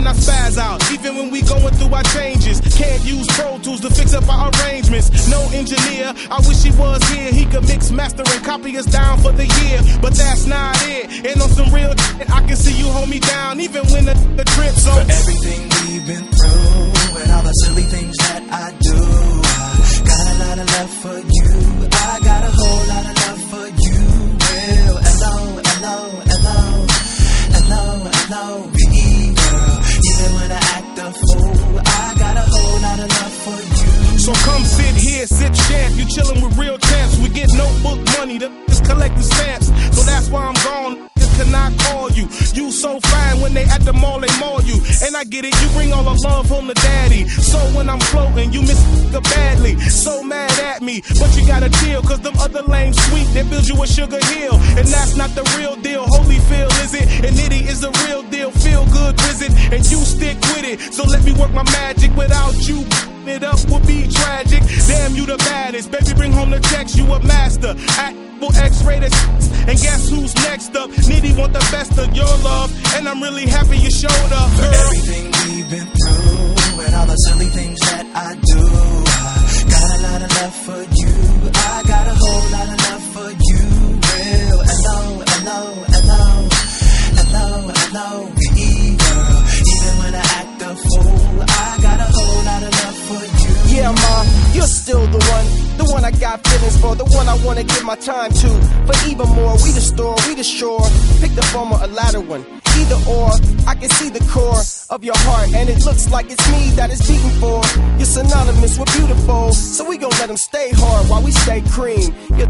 I spaz out, even when we going through our changes. Can't use Pro Tools to fix up our arrangements. No engineer, I wish he was here. He could mix, master, and copy us down for the year. But that's not it. And on some real shit, I can see you hold me down, even when the trip's on. For everything we've been through and all the silly things that I do, I got a lot of love for you. I got a whole lot of love for you. Well, hello, hello, hello, hello, hello, be girl. Even when I act a fool, I got a whole lot of love for you. So come sit here, sip champ. You chillin' with real champs. We get notebook money, just collecting stamps. So that's why I'm gone. Cannot call you. You so fine when they at the mall, they maul you. And I get it, you bring all the love home to daddy. So when I'm floating, you miss her badly. So mad at me, but you gotta chill, cause them other lame sweet, they build you a sugar hill. And that's not the real deal. Holyfield is it, and Nitty is the real deal. Feel good visit, and you stick with it. So let me work my magic. Without you, it up would be tragic. Damn, you the baddest. Baby, bring home the checks, you a master. X-rated, and guess who's next up? Nitty want the best of your love, and I'm really happy you showed up, girl. For everything we've been through and all the silly things that I do, I got a lot of love for you. I got a whole lot of love for you. Well, hello, hello, hello, hello, hello, be girl. Even when I act a fool, I got a whole lot of love for you. Yeah, ma, you're still the one I got feelings for, the one I wanna give my time to. But even more, we the store, we the shore. Pick the former or latter one, either or. I can see the core of your heart, and it looks like it's me that it's beating for. You're synonymous with beautiful, so we gon' let them stay hard while we stay cream. You're